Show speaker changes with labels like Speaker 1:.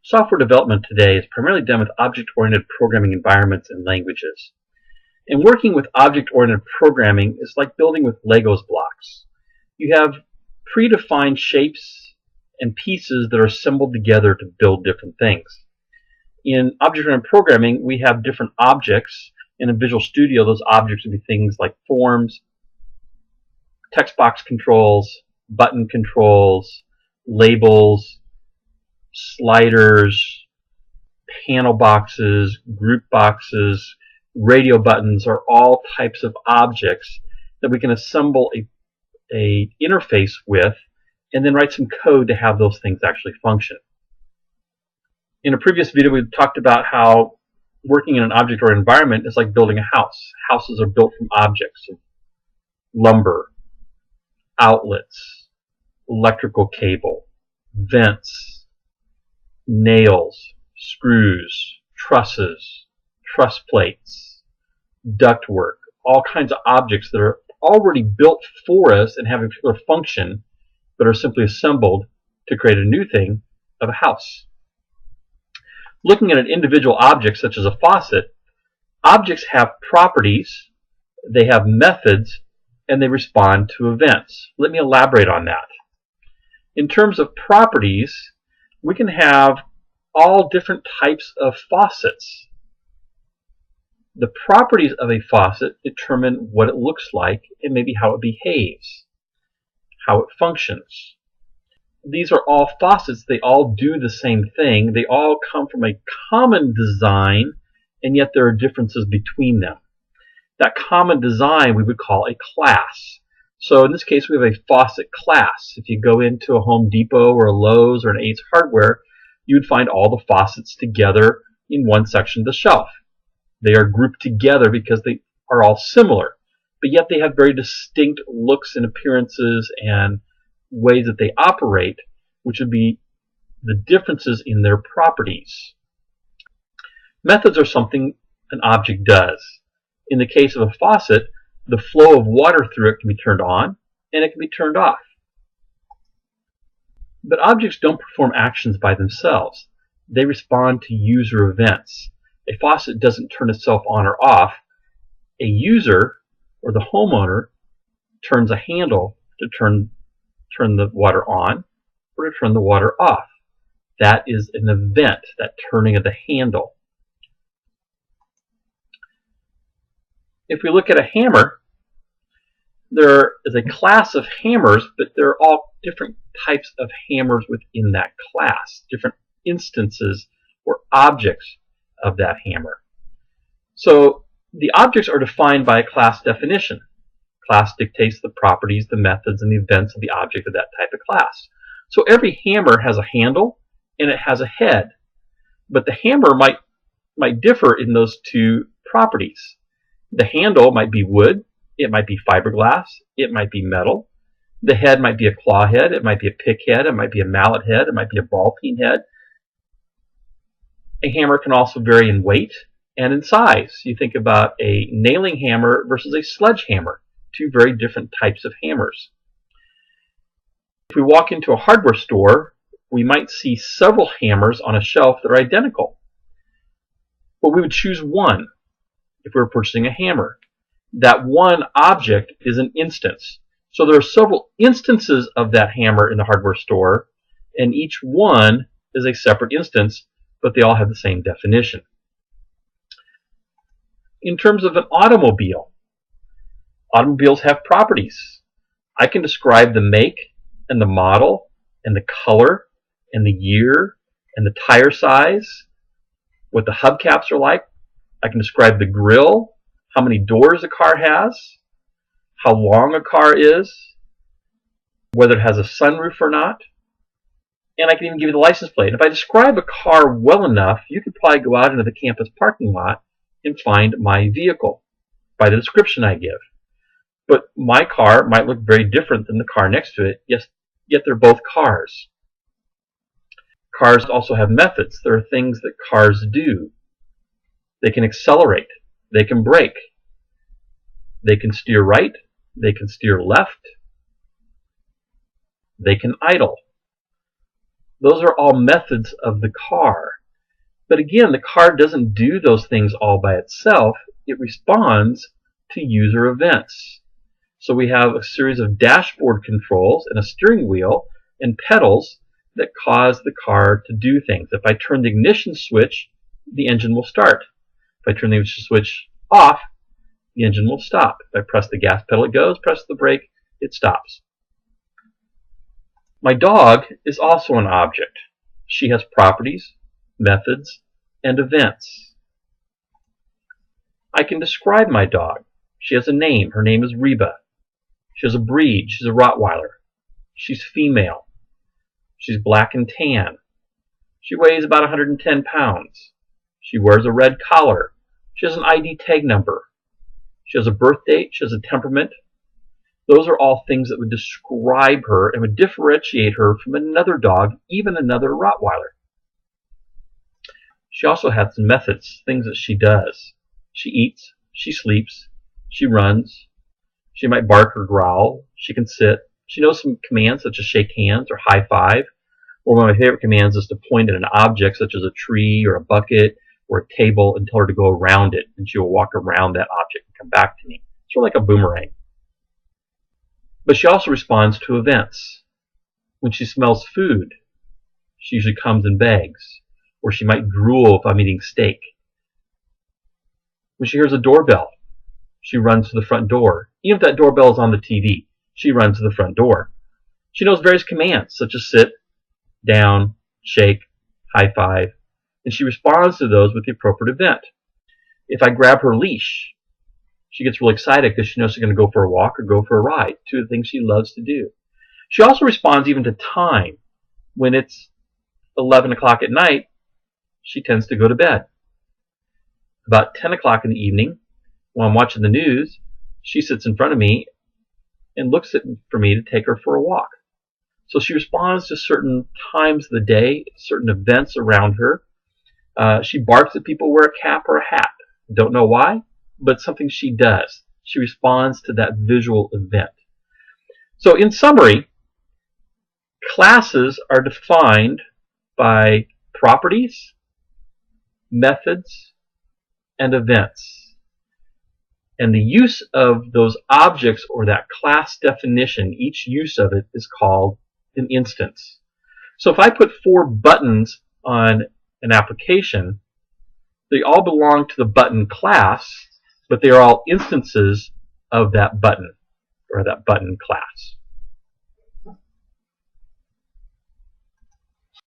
Speaker 1: Software development today is primarily done with object-oriented programming environments and languages. And working with object-oriented programming is like building with Legos blocks. You have predefined shapes and pieces that are assembled together to build different things. In object-oriented programming, we have different objects. In a Visual Studio, those objects would be things like forms, text box controls, button controls, labels, sliders, panel boxes, group boxes, radio buttons are all types of objects that we can assemble a interface with and then write some code to have those things actually function. In a previous video, we talked about how working in an object-oriented environment is like building a house. Houses are built from objects, lumber, outlets, electrical cable, vents, nails, screws, trusses, truss plates, ductwork, all kinds of objects that are already built for us and have a particular function, but are simply assembled to create a new thing of a house. Looking at an individual object such as a faucet, objects have properties, they have methods, and they respond to events. Let me elaborate on that. In terms of properties, we can have all different types of faucets. The properties of a faucet determine what it looks like and maybe how it behaves, how it functions. These are all faucets. They all do the same thing. They all come from a common design, and yet there are differences between them. That common design we would call a class. So in this case, we have a faucet class. If you go into a Home Depot or a Lowe's or an Ace Hardware, you would find all the faucets together in one section of the shelf. They are grouped together because they are all similar, but yet they have very distinct looks and appearances and ways that they operate, which would be the differences in their properties. Methods are something an object does. In the case of a faucet, the flow of water through it can be turned on and it can be turned off. But objects don't perform actions by themselves. They respond to user events. A faucet doesn't turn itself on or off. A user or the homeowner turns a handle to turn the water on or to turn the water off. That is an event, that turning of the handle. If we look at a hammer, there is a class of hammers, but there are all different types of hammers within that class, different instances or objects of that hammer. So the objects are defined by a class definition. Class dictates the properties, the methods, and the events of the object of that type of class. So every hammer has a handle and it has a head, but the hammer might differ in those two properties. The handle might be wood, it might be fiberglass, it might be metal. The head might be a claw head, it might be a pick head, it might be a mallet head, it might be a ball peen head. A hammer can also vary in weight and in size. You think about a nailing hammer versus a sledgehammer, two very different types of hammers. If we walk into a hardware store, we might see several hammers on a shelf that are identical, but we would choose one if we were purchasing a hammer. That one object is an instance. So there are several instances of that hammer in the hardware store, and each one is a separate instance, but they all have the same definition. In terms of an automobile, automobiles have properties. I can describe the make and the model and the color and the year and the tire size, what the hubcaps are like. I can describe the grille, how many doors a car has, how long a car is, whether it has a sunroof or not, and I can even give you the license plate. If I describe a car well enough, you could probably go out into the campus parking lot and find my vehicle by the description I give. But my car might look very different than the car next to it, yet they're both cars. Cars also have methods. There are things that cars do. They can accelerate. They can brake. They can steer right. They can steer left. They can idle. Those are all methods of the car. But again, the car doesn't do those things all by itself. It responds to user events. So we have a series of dashboard controls and a steering wheel and pedals that cause the car to do things. If I turn the ignition switch, the engine will start. If I turn the ignition switch off, the engine will stop. If I press the gas pedal, it goes. Press the brake, it stops. My dog is also an object. She has properties, methods, and events. I can describe my dog. She has a name. Her name is Reba. She has a breed. She's a Rottweiler. She's female. She's black and tan. She weighs about 110 pounds. She wears a red collar. She has an ID tag number. She has a birth date. She has a temperament. Those are all things that would describe her and would differentiate her from another dog, even another Rottweiler. She also has some methods, things that she does. She eats, she sleeps, she runs, she might bark or growl, she can sit. She knows some commands such as shake hands or high five, or one of my favorite commands is to point at an object such as a tree or a bucket or a table and tell her to go around it, and she will walk around that object and come back to me. Sort of like a boomerang. But she also responds to events. When she smells food, she usually comes and begs, or she might drool if I'm eating steak. When she hears a doorbell, she runs to the front door. Even if that doorbell is on the TV, she runs to the front door. She knows various commands, such as sit, down, shake, high five, and she responds to those with the appropriate event. If I grab her leash, she gets really excited because she knows she's going to go for a walk or go for a ride, two of the things she loves to do. She also responds even to time. When it's 11 o'clock at night, she tends to go to bed. About 10 o'clock in the evening, while I'm watching the news, she sits in front of me and looks for me to take her for a walk. So she responds to certain times of the day, certain events around her. She barks at people who wear a cap or a hat. Don't know why, but something she does. She responds to that visual event. So in summary, classes are defined by properties, methods, and events. And the use of those objects or that class definition, each use of it is called an instance. So if I put 4 buttons on an application, they all belong to the button class, but they are all instances of that button or that button class.